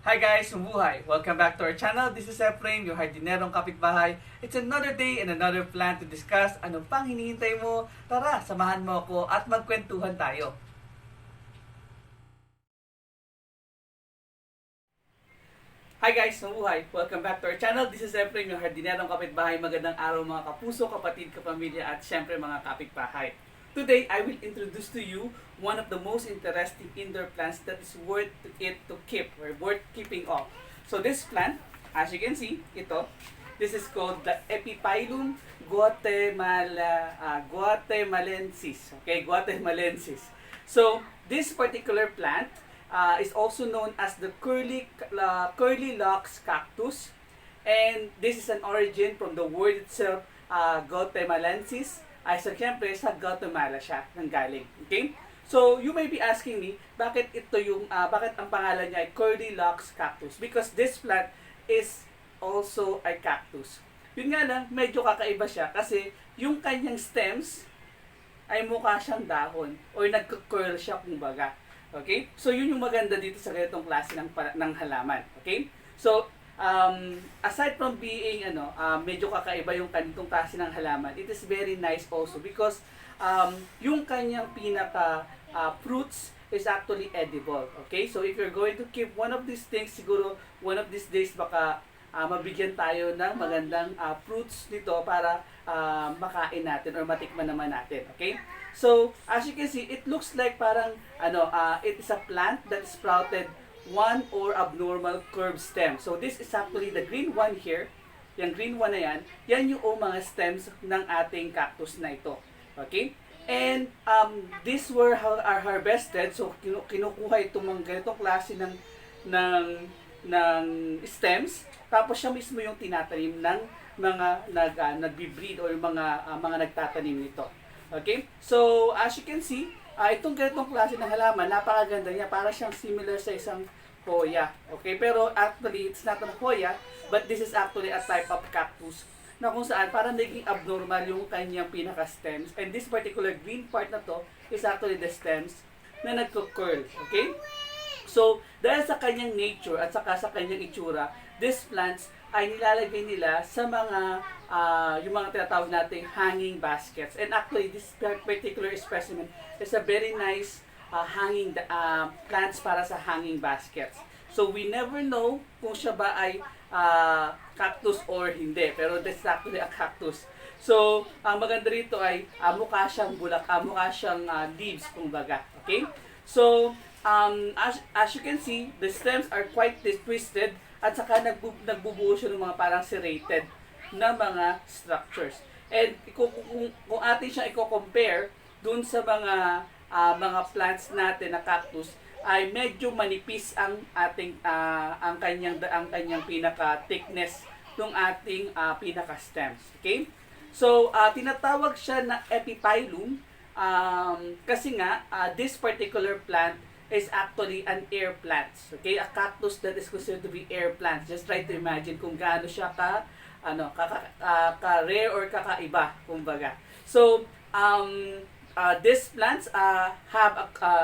Hi guys, mabuhay! Welcome back to our channel. This is Efrain, yung hardinerong kapitbahay. It's another day and another plan to discuss ano pang hinihintay mo. Tara, samahan mo ako at magkwentuhan tayo. Hi guys, mabuhay! Welcome back to our channel. This is Efrain, yung hardinerong kapitbahay. Magandang araw mga kapuso, kapatid, kapamilya at syempre mga kapitbahay. Today, I will introduce to you one of the most interesting indoor plants that is worth it to keep or worth keeping off. So this plant, as you can see, this is called the Epiphyllum guatemalensis. Okay, guatemalensis. So this particular plant is also known as the curly locks cactus, and this is an origin from the word itself, guatemalensis. Ay so syempre sa Guatemala siya nanggaling. Okay? So you may be asking me, bakit bakit ang pangalan niya ay curly locks cactus? Because this plant is also a cactus. Yun nga lang, medyo kakaiba siya kasi yung kanyang stems ay mukha siyang dahon or nagka-curl siya kumbaga. Okay? So yun yung maganda dito sa ganitong klase ng halaman. Okay? So aside from being medyo kakaiba yung kanitong klase ng halaman, it is very nice also because yung kanyang pinaka fruits is actually edible. Okay? So if you're going to keep one of these things, siguro one of these days baka mabigyan tayo ng magandang fruits nito para makain natin or matikman naman natin. Okay? So as you can see, it looks like parang it is a plant that is sprouted one or abnormal curved stem. So this is actually the green one here. Yung green one na yan yung mga stems ng ating cactus na ito. Okay? And these are harvested. So kinukuha itong mga ganitong klase ng stems. Tapos siya mismo yung tinatanim ng mga nagbi-breed or mga nagtatanim nito. Okay? So as you can see, itong ganitong klase ng halaman, napakaganda niya. Para siyang similar sa isang hoya. Okay? Pero actually, it's not a hoya, but this is actually a type of cactus na kung saan parang naging abnormal yung kanyang pinaka-stems. And this particular green part na to is actually the stems na nagko-curl. Okay? So, dahil sa kanyang nature at saka sa kanyang itsura, these plants ay nilalagay nila sa yung mga tinatawag nating hanging baskets. And actually, this particular specimen is a very nice hanging plants para sa hanging baskets. So, we never know kung siya ba ay cactus or hindi. Pero this is actually a cactus. So, ang maganda rito ay mukha siyang mukha siyang leaves, kumbaga. Okay? So, as you can see, the stems are quite twisted at saka nagbubuo siya ng mga parang serrated na mga structures. And kung atin siya i-compare dun sa mga plants natin na cactus, ay medyo manipis ang ating ang kanyang pinaka thickness ng ating pinaka stems. Okay? So tinatawag siya na epiphyllum kasi nga this particular plant is actually an air plant. Okay? A cactus that is considered to be air plant. Just try to imagine kung gaano siya ka-rare or kakaiba, kumbaga. So, these plants have,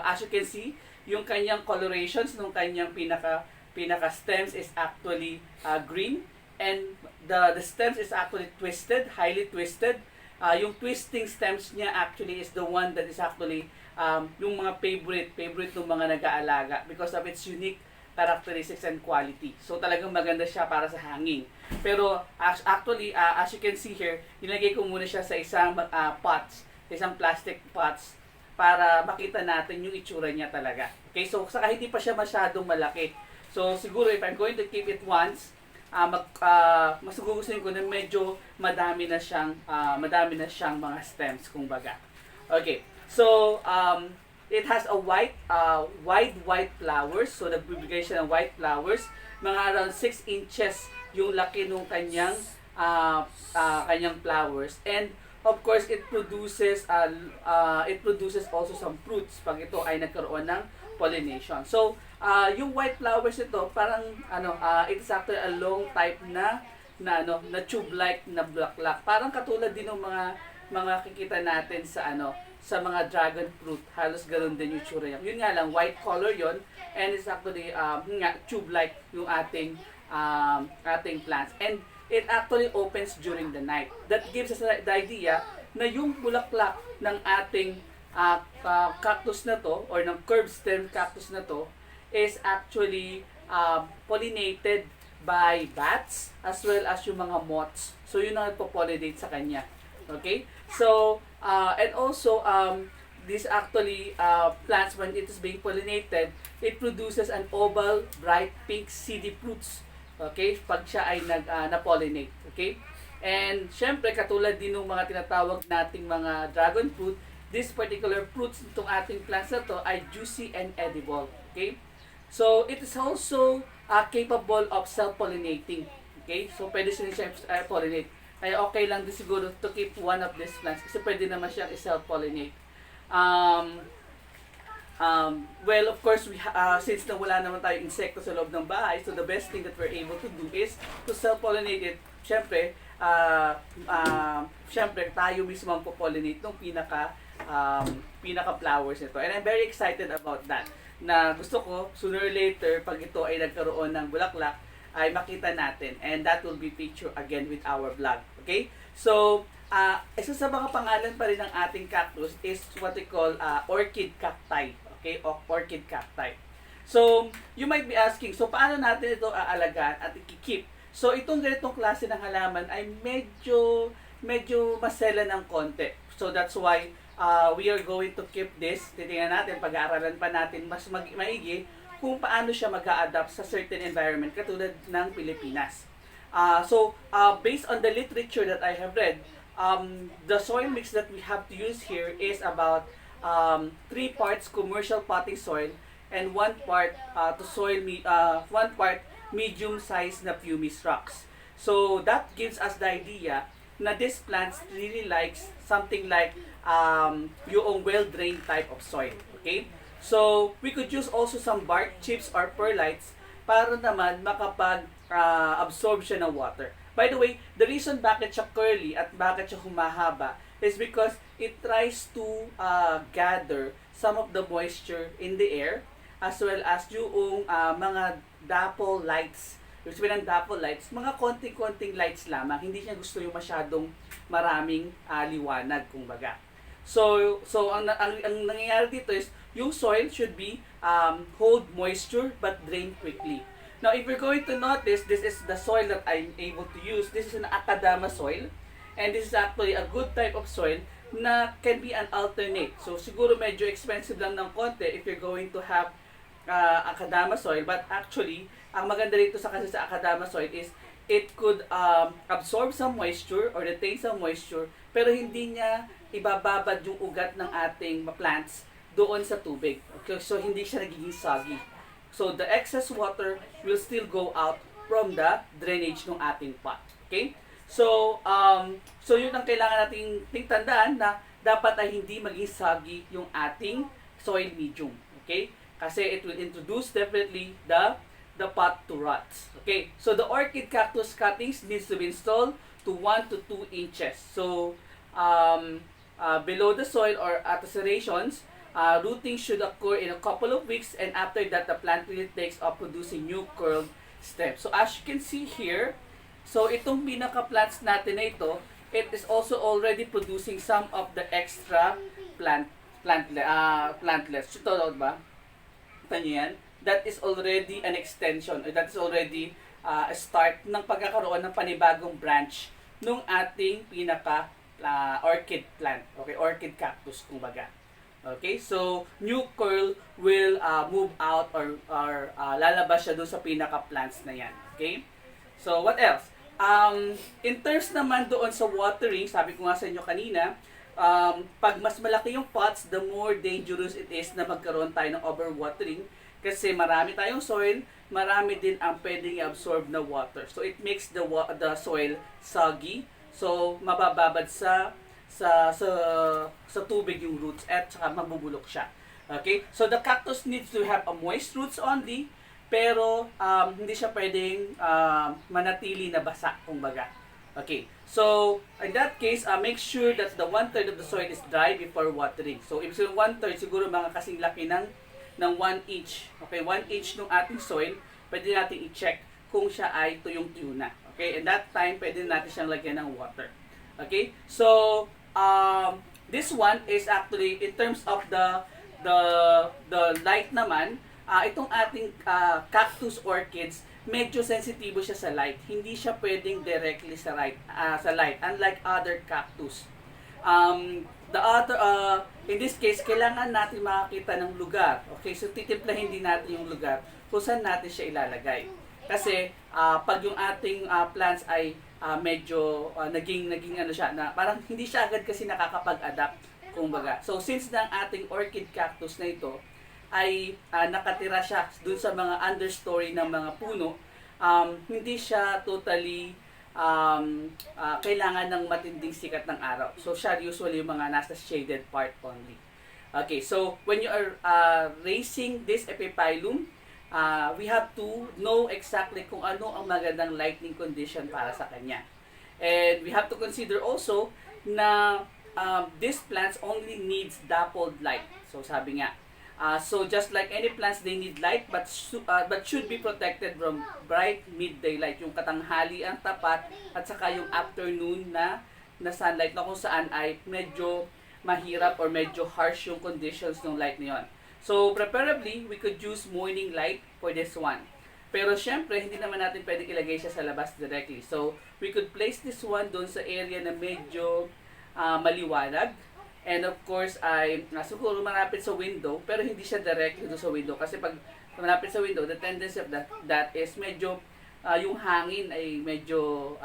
as you can see, yung kanyang colorations ng kanyang pinaka stems is actually green, and the stems is actually twisted, highly twisted. Yung twisting stems niya actually is the one that is actually yung mga favorite ng mga nag-aalaga because of its unique characteristics and quality. So talagang maganda siya para sa hanging. Pero actually, as you can see here, nilagay ko muna siya sa isang isang plastic pots para makita natin yung itsura niya talaga. Okay, so saka hindi pa siya masyadong malaki. So siguro if I'm going to keep it once, mas gugustuhin ko na medyo madami na siyang mga stems, kumbaga. Okay. So, it has a wide white flowers. So, nagbibigay siya ng white flowers. Mga around 6 inches yung laki ng kanyang flowers. And, of course, it produces also some fruits pag ito ay nagkaroon ng pollination. So, yung white flowers ito, parang, it's actually a long type na tube-like na bulaklak. Parang katulad din ng mga kikita natin sa mga dragon fruit. Halos ganoon din yung tsura niya. Yun nga lang, white color yon, and it's actually tube-like yung ating plants. And it actually opens during the night. That gives us the idea na yung bulaklak ng ating cactus na to, or ng curved stem cactus na to, is actually pollinated by bats as well as yung mga moths. So yun ang nagpo-pollinate sa kanya. Okay? So, and also, this actually, plants, when it is being pollinated, it produces an oval, bright pink seedy fruits. Okay? Pag siya ay na-pollinate. Okay? And, syempre, katulad din ng mga tinatawag nating mga dragon fruit, this particular fruits itong ating plants na to ay juicy and edible. Okay? So, it is also capable of self-pollinating. Okay? So, pwede siya pollinate. Ay okay lang din siguro to keep one of these plants kasi pwede naman siyang i-self-pollinate. Well, of course, since na wala naman tayong insekto sa loob ng bahay, so the best thing that we're able to do is to self-pollinate it. Siyempre, tayo mismo ang po-pollinate ng pinaka-flowers nito. And I'm very excited about that. Na gusto ko, sooner or later, pag ito ay nagkaroon ng bulaklak, ay makita natin, and that will be featured again with our vlog. Okay? So, isa sa mga pangalan pa rin ng ating cactus is what we call orchid cacti. Okay? Orchid cacti. So, you might be asking, so paano natin ito aalagaan at i-keep? So, itong ganitong klase ng halaman ay medyo masela ng konti. So, that's why we are going to keep this. Titingnan natin, pag-aaralan pa natin mas maigi kung paano siya mag-a-adapt sa certain environment katulad ng Pilipinas. Based on the literature that I have read, the soil mix that we have to use here is about 3 parts commercial potting soil and 1 part medium-sized na pumice rocks. So that gives us the idea na this plant really likes something like yung well-drained type of soil. Okay? So, we could use also some bark chips or perlites para naman makapag-absorb siya ng water. By the way, the reason bakit siya curly at bakit siya humahaba is because it tries to gather some of the moisture in the air as well as yung mga dapple lights. Ibig sabihin ng dapple lights, mga konting-konting lights lamang. Hindi niya gusto yung masyadong maraming liwanag, kumbaga. So ang nangyayari dito is yung soil should be hold moisture but drain quickly. Now, if you're going to notice, this is the soil that I'm able to use. This is an akadama soil, and this is actually a good type of soil na can be an alternate. So, siguro medyo expensive lang ng konti if you're going to have akadama soil, but actually, ang maganda rito sa akadama soil is it could absorb some moisture or retain some moisture, pero hindi niya ibababad yung ugat ng ating plants doon sa tubig. Okay? So, hindi siya nagiging soggy. So, the excess water will still go out from the drainage ng ating pot. Okay? So, yun ang kailangan nating tandaan na dapat ay hindi maging soggy yung ating soil medium. Okay? Kasi it will introduce definitely the pot to rot. Okay? So, the orchid cactus cuttings needs to be installed to 1 to 2 inches. So, below the soil or at the serrations, rooting should occur in a couple of weeks, and after that, the plant really takes off producing new curled stems. So, as you can see here, so itong pinaka-plants natin na ito, it is also already producing some of the extra plantlets. Ito ba? Ito nyo yan? That is already an extension, or that is already a start ng pagkakaroon ng panibagong branch nung ating pinaka orchid plant. Okay, orchid cactus kumbaga. Okay, so new curl will move out or lalabas siya doon sa pinaka-plants na yan. Okay? So, what else? In terms naman doon sa watering, sabi ko nga sa inyo kanina, pag mas malaki yung pots, the more dangerous it is na magkaroon tayo ng overwatering kasi marami tayong soil, marami din ang pwedeng absorb na water. So, it makes the soil soggy. So, mabababad sa tubig yung roots at saka mabubulok siya. Okay? So, the cactus needs to have a moist roots only, pero hindi siya pwedeng manatili na basa, kumbaga. Okay. So, in that case, make sure that the 1/3 of the soil is dry before watering. So, ibig sabihin 1/3, siguro mga kasing laki ng 1 inch. Okay, 1 inch ng ating soil, pwede natin i-check kung siya ay tuyong-tuyo na. Okay, and that time, pwede natin siyang lagyan ng water. Okay, so, this one is actually, in terms of the light naman, itong ating cactus orchids, medyo sensitibo siya sa light. Hindi siya pwedeng directly sa light, unlike other cactus. The other, in this case, kailangan natin makakita ng lugar. Okay, so titimplahin din natin yung lugar kung saan natin siya ilalagay. Kasi pag yung ating plants ay medyo naging ano siya, na parang hindi siya agad kasi nakakapag-adapt, kumbaga. So since na ang ating orchid cactus na ito ay nakatira siya dun sa mga understory ng mga puno, hindi siya totally kailangan ng matinding sikat ng araw. So siya usually yung mga nasa shaded part only. Okay, so when you are raising this epiphyllum, we have to know exactly kung ano ang magandang lighting condition para sa kanya. And we have to consider also na these plants only needs dappled light. So sabi nga, so just like any plants, they need light but should be protected from bright midday light, yung katanghali ang tapat at saka yung afternoon na sunlight na kung saan ay medyo mahirap or medyo harsh yung conditions ng light na yun. So, preferably, we could use morning light for this one. Pero syempre, hindi naman natin pwedeng ilagay siya sa labas directly. So, we could place this one doon sa area na medyo maliwanag. And of course, ay siguro malapit sa window, pero hindi siya directly doon sa window. Kasi pag malapit sa window, the tendency of that is medyo, yung hangin ay medyo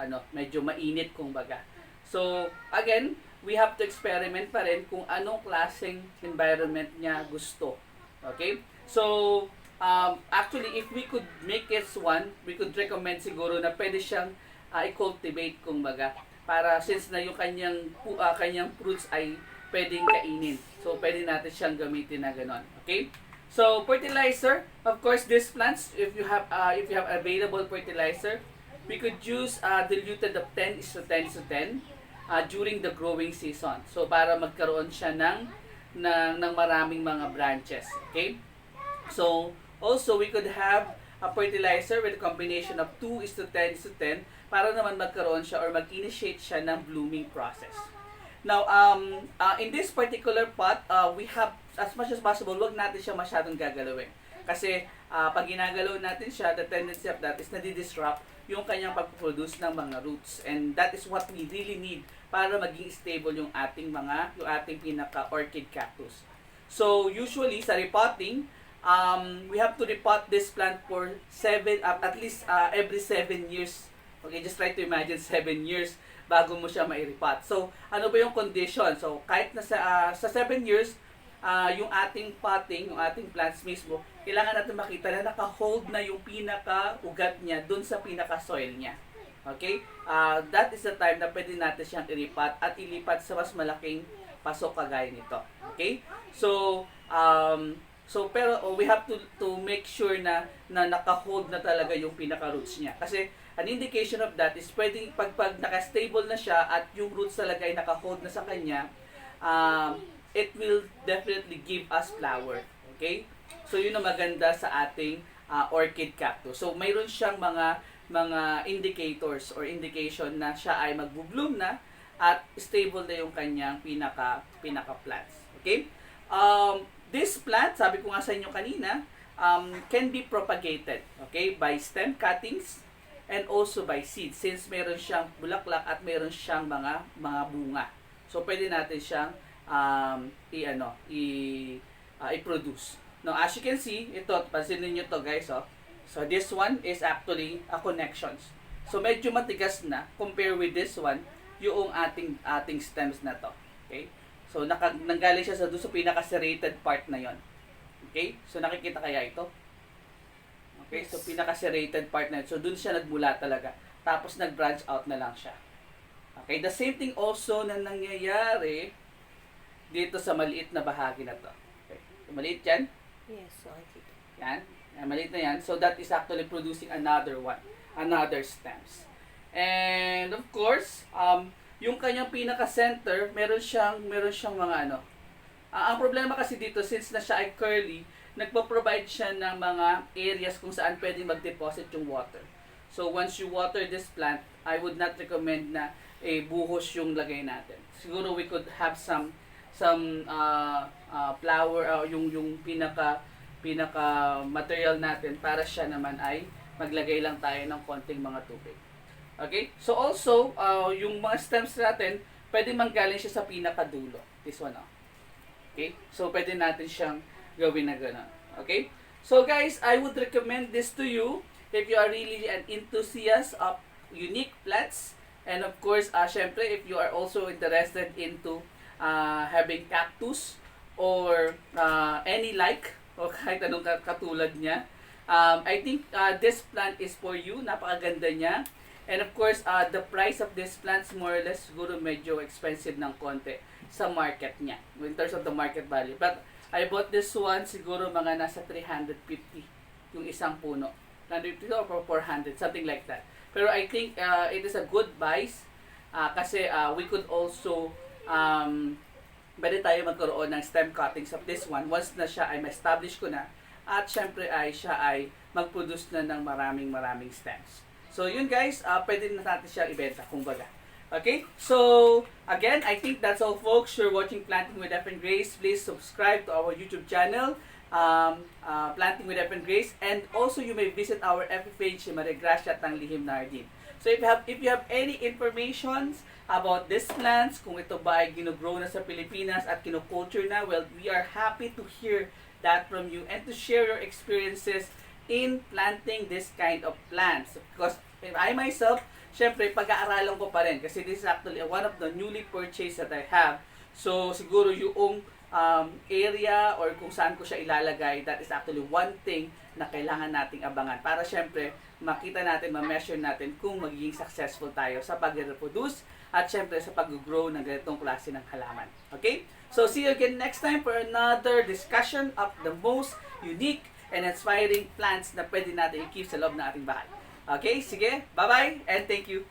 mainit kumbaga. So, again, we have to experiment pa rin kung anong klaseng environment niya gusto. Okay? So, actually, if we could make it one, we could recommend siguro na pwede siyang i-cultivate, kumbaga. Para since na yung kanyang fruits ay pwedeng kainin. So, pwede natin siyang gamitin na ganon. Okay? So, fertilizer, of course, these plants, if you have available fertilizer, we could use diluted of 10:10:10 during the growing season. So, para magkaroon siya ng maraming mga branches. Okay? So, also, we could have a fertilizer with a combination of 2:10:10 para naman magkaroon siya or mag-initiate siya ng blooming process. Now, in this particular pot, we have, as much as possible, wag natin siya masyadong gagalawin. Kasi, pag ginagalaw natin siya, the tendency of that is nadi-disrupt yung kanyang pag-produce ng mga roots. And that is what we really need para maging stable yung ating pinaka-orchid cactus. So, usually, sa repotting, we have to repot this plant for at least every 7 years. Okay, just try to imagine 7 years bago mo siya mai-repot. So, ano ba yung condition? So, kahit na sa 7 years, yung ating potting, yung ating plants mismo, kailangan natin makita na naka-hold na yung pinaka-ugat niya dun sa pinaka-soil niya. Okay? That is the time na pwede natin siyang ilipat at ilipat sa mas malaking pasok kagaya nito. Okay? So, pero we have to make sure na naka-hold na talaga yung pinaka-roots niya. Kasi an indication of that is pwedeng pag naka-stable na siya at yung roots talaga ay naka-hold na sa kanya, it will definitely give us flower. Okay? So, yun ang maganda sa ating orchid cactus. So, mayroon siyang mga indicators or indication na siya ay magbo-bloom na at stable na yung kanyang pinaka-plants. Okay? This plant, sabi ko nga sa inyo kanina, can be propagated, okay, by stem cuttings and also by seeds, since meron siyang bulaklak at meron siyang mga bunga. So, pwede natin siyang i-produce. Now, as you can see, ito, pansinin nyo to guys, oh. So, this one is actually a connections. So, medyo matigas na compare with this one, yung ating stems na to. Okay? So, nanggaling siya doon sa pinaka-serrated part na yon. Okay? So, nakikita kaya ito? Okay? So, pinaka-serrated part na yun. So, doon siya nagmula talaga. Tapos, nag-branch out na lang siya. Okay? The same thing also na nangyayari dito sa maliit na bahagi na to. Okay? So, maliit yan? Yes, so I keep it. Yan. Maliit na yan. So, that is actually producing another stems. And of course, yung kanyang pinaka-center, meron siyang mga ano. Ang problema kasi dito, since na siya ay curly, nagpo-provide siya ng mga areas kung saan pwedeng mag-deposit yung water. So once you water this plant, I would not recommend na buhos yung lagay natin. Siguro we could have some flower, yung pinaka material natin para siya naman ay maglagay lang tayo ng konting mga tubig. Okay? So also, yung mga stems natin, pwede manggaling siya sa pinakadulo. This one, okay? So pwede natin siyang gawin na gano'n. Okay? So guys, I would recommend this to you if you are really an enthusiast of unique plants. And of course, syempre, if you are also interested into having cactus or any like, o kahit anong katulad niya, I think this plant is for you. Napakaganda niya. And of course, the price of this plants more or less siguro medyo expensive ng konti sa market niya in terms of the market value. But I bought this one siguro mga nasa 350 yung isang puno. 150 or 400, something like that. Pero I think it is a good buys kasi we could also pwede tayo magkaroon ng stem cuttings of this one once na siya ay ma-establish ko na at syempre ay siya ay mag-produce na ng maraming stems. So yun guys, pwede na natin siya ibenta kumbaga. Okay? So again, I think that's all folks. You're watching Planting with F and Grace. Please subscribe to our YouTube channel, Planting with F and Grace, and also you may visit our FB page, Maria Gracia Tanglihim Nardin. So if you have any informations about these plants, kung ito ba ay gino-grow na sa Pilipinas at kino-culture na, well, we are happy to hear that from you and to share your experiences in planting this kind of plants. Because I myself, syempre, pag-aaralan ko pa rin kasi this is actually one of the newly purchased that I have. So, siguro yung area or kung saan ko siya ilalagay, that is actually one thing na kailangan nating abangan para syempre makita natin, ma-measure natin kung magiging successful tayo sa pag-reproduce at syempre sa pag-grow ng ganitong klase ng halaman. Okay? So, see you again next time for another discussion of the most unique and inspiring plants na pwede natin i-keep sa loob ng ating bahay. Okay? Sige, bye-bye and thank you.